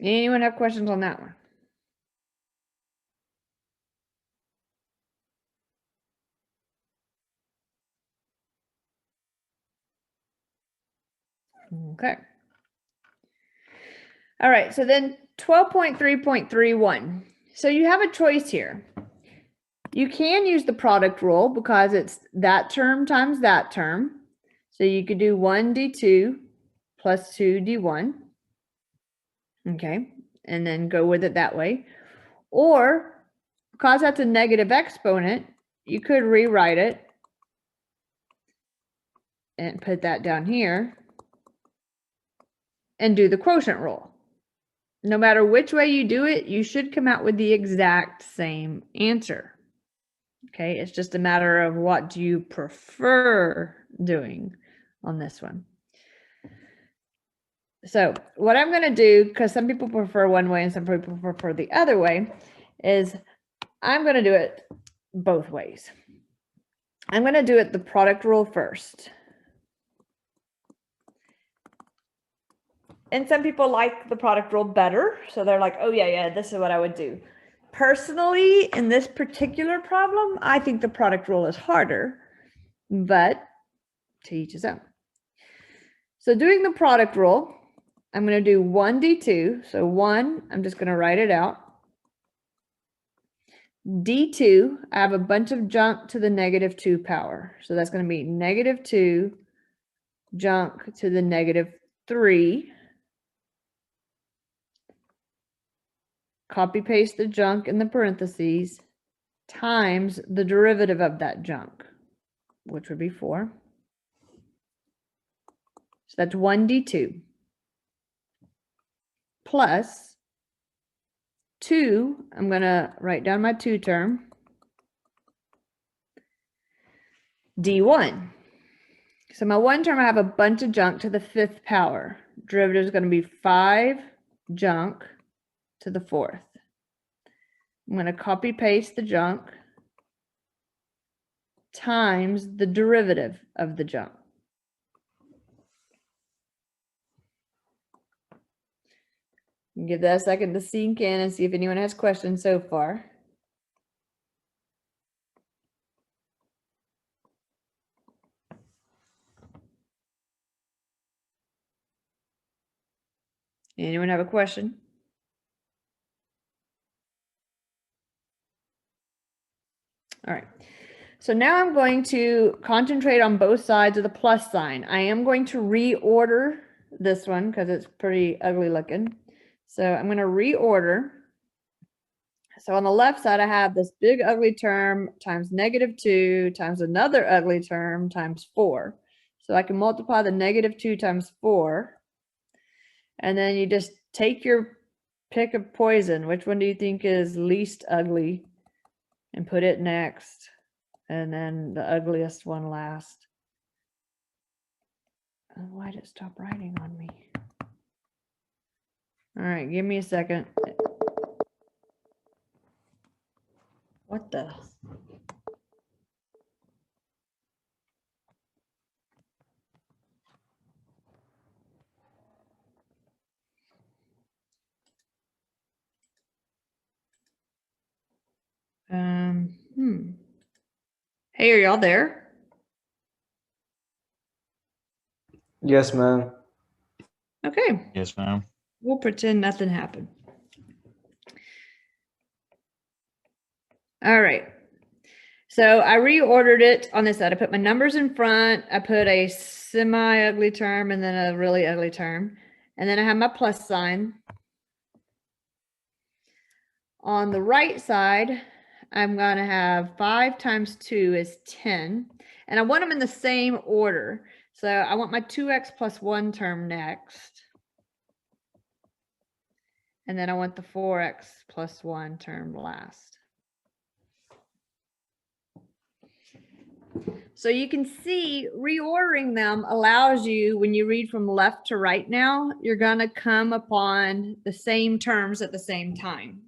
Anyone have questions on that one? Okay. All right, so then 12.3.31. So you have a choice here. You can use the product rule because it's that term times that term. So you could do 1d2 plus 2d1. Okay, and then go with it that way. Or because that's a negative exponent, you could rewrite it and put that down here and do the quotient rule. No matter which way you do it, you should come out with the exact same answer. Okay, it's just a matter of what do you prefer doing on this one. So what I'm going to do, because some people prefer one way and some people prefer the other way, is I'm going to do it both ways. I'm going to do it the product rule first. And some people like the product rule better. So they're like, oh, yeah, this is what I would do. Personally, in this particular problem, I think the product rule is harder, but to each his own. So doing the product rule, I'm going to do 1d2. So 1, I'm just going to write it out. d2, I have a bunch of junk to the negative 2 power. So that's going to be negative 2 junk to the negative 3. Copy paste the junk in the parentheses times the derivative of that junk, which would be 4. So that's 1d2 plus 2. I'm going to write down my 2 term, d1. So my 1 term, I have a bunch of junk to the 5th power. Derivative is going to be 5 junk to the 4th. I'm going to copy paste the junk times the derivative of the junk. Give that a second to sink in and see if anyone has questions so far. Anyone have a question? All right. So now I'm going to concentrate on both sides of the plus sign. I am going to reorder this one because it's pretty ugly looking. So I'm going to reorder. So on the left side, I have this big ugly term times negative 2 times another ugly term times 4. So I can multiply the negative 2 times 4. And then you just take your pick of poison. Which one do you think is least ugly? And put it next. And then the ugliest one last. Oh, why did it stop writing on me? All right, give me a second. What the? Hey, are y'all there? Yes, ma'am. Okay. Yes, ma'am. We'll pretend nothing happened. All right. So I reordered it on this side. I put my numbers in front. I put a semi-ugly term and then a really ugly term. And then I have my plus sign. On the right side, I'm going to have 5 times 2 is 10. And I want them in the same order. So I want my 2x plus 1 term next. And then I want the 4x plus 1 term last. So you can see reordering them allows you, when you read from left to right now, you're going to come upon the same terms at the same time.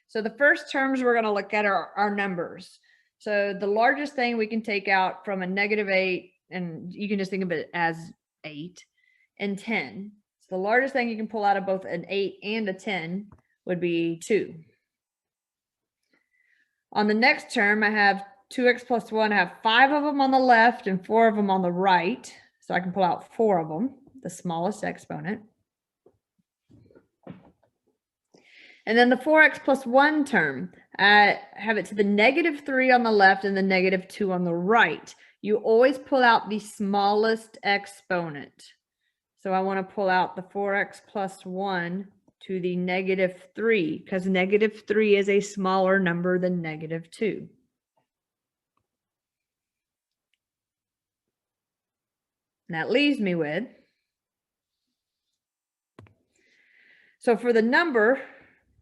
So the first terms we're going to look at are our numbers. So the largest thing we can take out from a negative 8, and you can just think of it as 8 and 10. The largest thing you can pull out of both an 8 and a 10 would be 2. On the next term, I have 2x plus 1. I have 5 of them on the left and 4 of them on the right. So I can pull out 4 of them, the smallest exponent. And then the 4x plus 1 term, I have it to the -3 on the left and the -2 on the right. You always pull out the smallest exponent. So I want to pull out the 4x plus 1 to the -3 because -3 is a smaller number than -2. And that leaves me with, so for the number,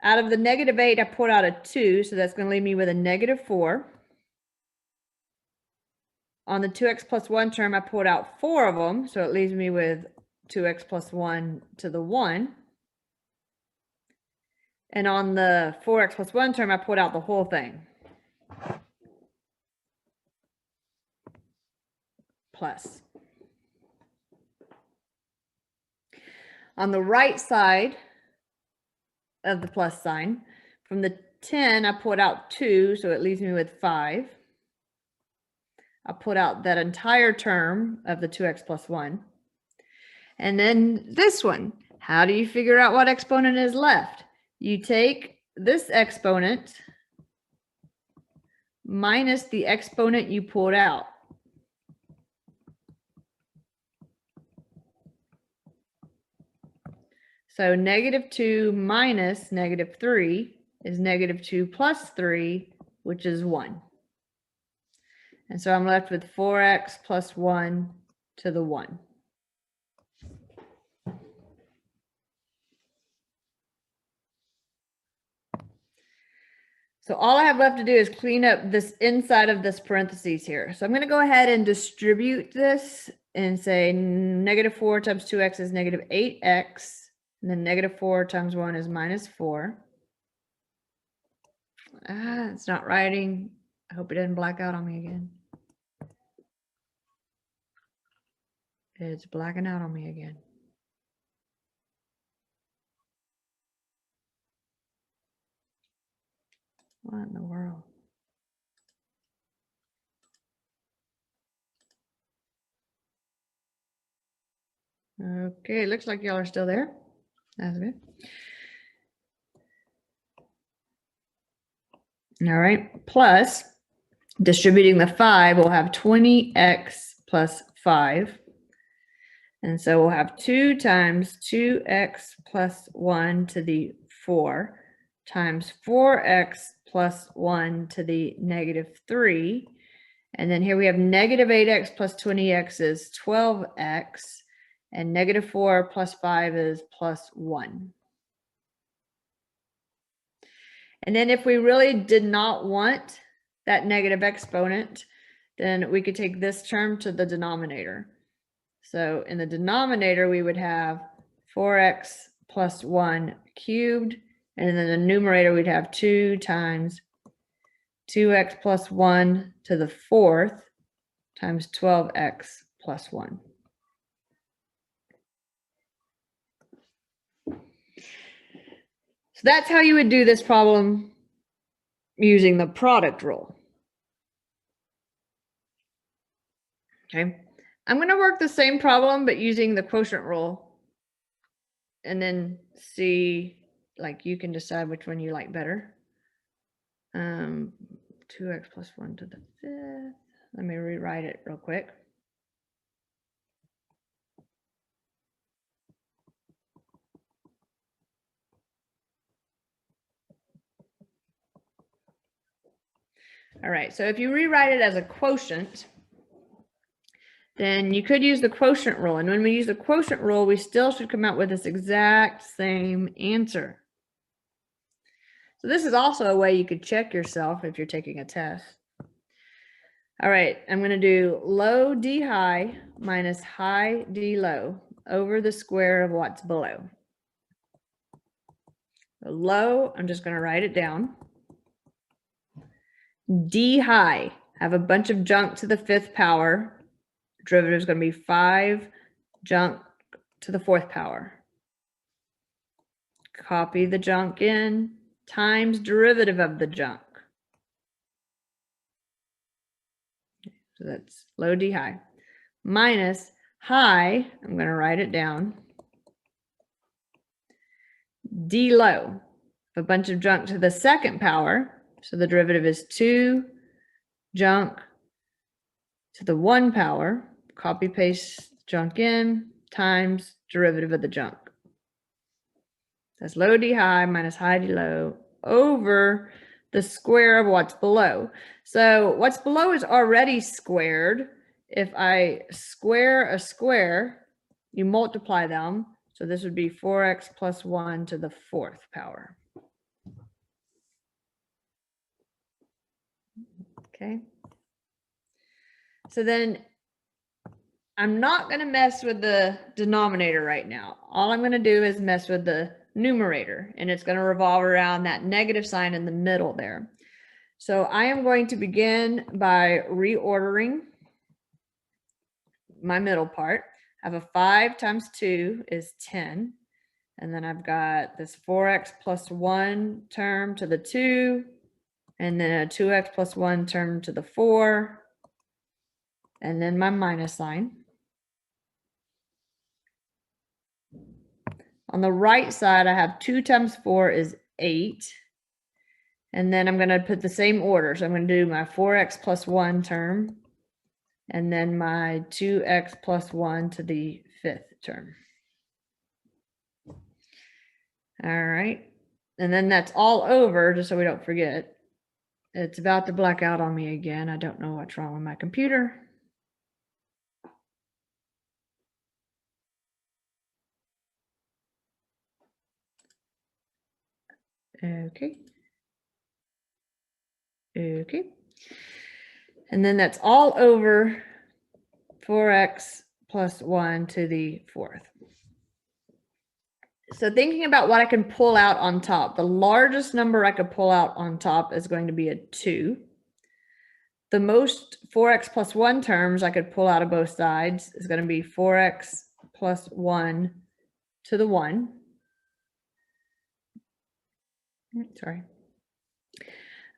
out of the -8, I pulled out a 2, so that's going to leave me with a -4. On the 2x plus 1 term, I pulled out 4 of them, so it leaves me with 2x plus 1 to the 1. And on the 4x plus 1 term, I pulled out the whole thing. Plus. On the right side of the plus sign, from the 10, I pulled out 2, so it leaves me with 5. I pulled out that entire term of the 2x plus 1. And then this one, how do you figure out what exponent is left? You take this exponent minus the exponent you pulled out. So -2 minus -3 is -2 plus 3, which is 1. And so I'm left with 4x plus 1 to the 1. So all I have left to do is clean up this inside of this parentheses here. So I'm going to go ahead and distribute this and say -4 times 2x is -8x. And then -4 times 1 is -4. It's not writing. I hope it didn't black out on me again. It's blacking out on me again. What in the world? Okay, looks like y'all are still there. That's good. All right, plus distributing the 5, we'll have 20x plus 5. And so we'll have 2 times 2x plus 1 to the 4 times 4x plus 1 to the -3. And then here we have -8x plus 20x is 12x. And -4 plus 5 is plus 1. And then if we really did not want that negative exponent, then we could take this term to the denominator. So in the denominator, we would have 4x plus 1 cubed. And in the numerator, we'd have 2 times 2x plus 1 to the 4th times 12x plus 1. So that's how you would do this problem using the product rule. Okay, I'm going to work the same problem, but using the quotient rule. And then see, like, you can decide which one you like better. 2x plus 1 to the 5th. Let me rewrite it real quick. All right, so if you rewrite it as a quotient, then you could use the quotient rule. And when we use the quotient rule, we still should come out with this exact same answer. So this is also a way you could check yourself if you're taking a test. All right, I'm going to do low d high minus high d low over the square of what's below. So low, I'm just going to write it down. D high, have a bunch of junk to the 5th power. Derivative is going to be 5 junk to the 4th power. copy the junk in, times derivative of the junk. So that's low D high, minus high, I'm going to write it down, D low, a bunch of junk to the second power. So the derivative is 2 junk to the 1 power, copy paste junk in, times derivative of the junk. That's low D high minus high D low over the square of what's below. So what's below is already squared. If I square a square, you multiply them. So this would be 4x plus 1 to the 4th power. Okay. So then I'm not going to mess with the denominator right now. All I'm going to do is mess with the numerator, and it's going to revolve around that negative sign in the middle there. So I am going to begin by reordering my middle part. I have a 5 times 2 is 10. And then I've got this 4x plus 1 term to the 2, and then a 2x plus 1 term to the 4, and then my minus sign. On the right side, I have 2 times 4 is 8. And then I'm going to put the same order. So I'm going to do my 4x plus 1 term, and then my 2x plus 1 to the 5th term. All right. And then that's all over, just so we don't forget. It's about to black out on me again. I don't know what's wrong with my computer. Okay. Okay. And then that's all over 4x plus 1 to the 4th. So thinking about what I can pull out on top, the largest number I could pull out on top is going to be a 2. The most 4x plus 1 terms I could pull out of both sides is going to be 4x plus 1 to the 1. Sorry.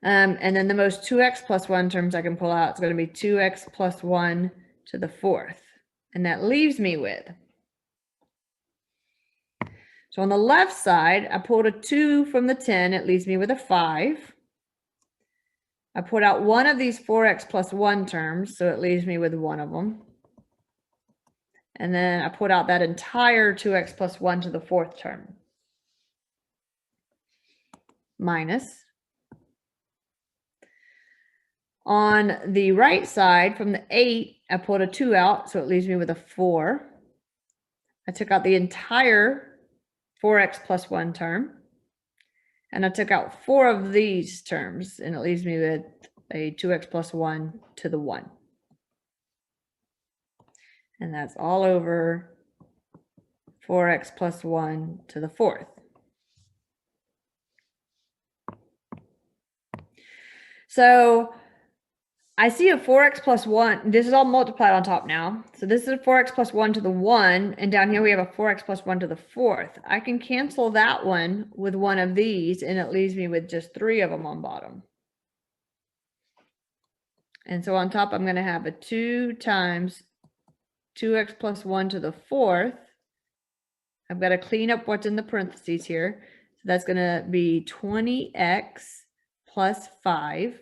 And then the most 2x plus 1 terms I can pull out is going to be 2x plus 1 to the 4th. And that leaves me with. So on the left side, I pulled a 2 from the 10. It leaves me with a 5. I put out one of these 4x plus 1 terms, so it leaves me with one of them. And then I put out that entire 2x plus 1 to the 4th term. Minus. On the right side, from the 8, I pulled a 2 out, so it leaves me with a 4. I took out the entire 4x plus 1 term. And I took out 4 of these terms, and it leaves me with a 2x plus 1 to the 1. And that's all over 4x plus 1 to the 4th. So I see a 4x plus 1. This is all multiplied on top now. So this is a 4x plus 1 to the 1. And down here we have a 4x plus 1 to the 4th. I can cancel that one with one of these, and it leaves me with just 3 of them on bottom. And so on top, I'm going to have a 2 times 2x plus 1 to the 4th. I've got to clean up what's in the parentheses here. So that's going to be 20x plus 5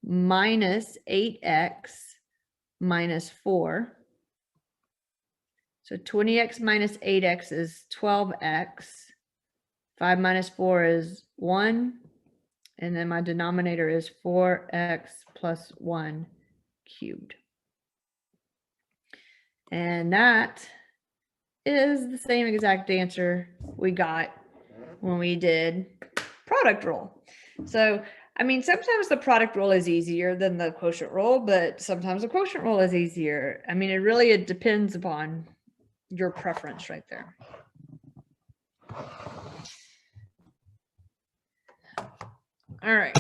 minus 8x minus 4. So 20x minus 8x is 12x. 5 minus 4 is 1. And then my denominator is 4x plus 1 cubed. And that is the same exact answer we got when we did product rule. So I mean, sometimes the product rule is easier than the quotient rule, but sometimes the quotient rule is easier. I mean, it depends upon your preference right there. All right.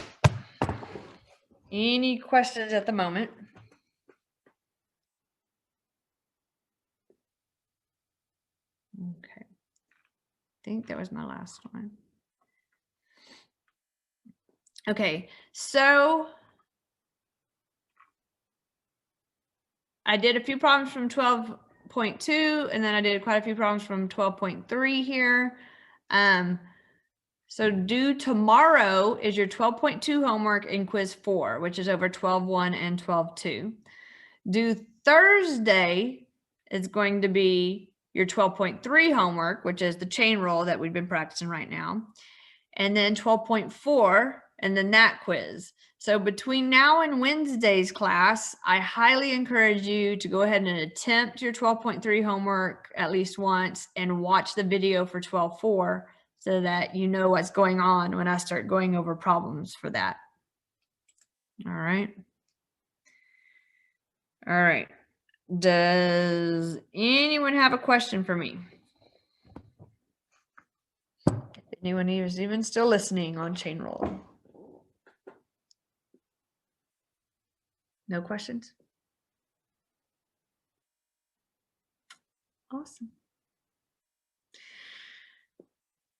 Any questions at the moment? Okay. think that was my last one. Okay, so I did a few problems from 12.2, and then I did quite a few problems from 12.3 here. So due tomorrow is your 12.2 homework in quiz 4, which is over 12.1 and 12.2. Due Thursday is going to be your 12.3 homework, which is the chain rule that we've been practicing right now. And then 12.4, and then that quiz. So between now and Wednesday's class, I highly encourage you to go ahead and attempt your 12.3 homework at least once and watch the video for 12.4 so that you know what's going on when I start going over problems for that. All right. All right. Does anyone have a question for me? If anyone is even still listening on chain rule. No questions? Awesome.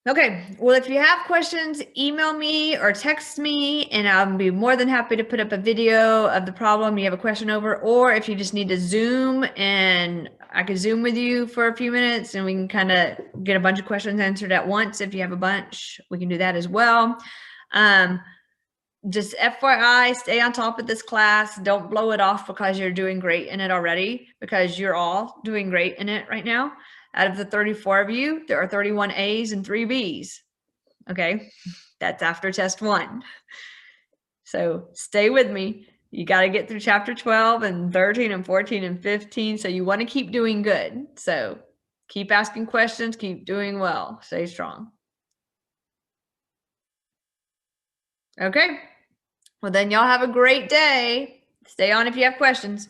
Okay, well, if you have questions, email me or text me, and I'll be more than happy to put up a video of the problem you have a question over, or if you just need to Zoom, and I could Zoom with you for a few minutes, and we can kind of get a bunch of questions answered at once. If you have a bunch, we can do that as well. Just FYI, stay on top of this class. Don't blow it off because you're doing great in it already, because you're all doing great in it right now. Out of the 34 of you, there are 31 A's and 3 B's. Okay, that's after test 1. So stay with me. You got to get through chapter 12 and 13 and 14 and 15. So you want to keep doing good. So keep asking questions, keep doing well, stay strong. Okay, well then y'all have a great day. Stay on if you have questions.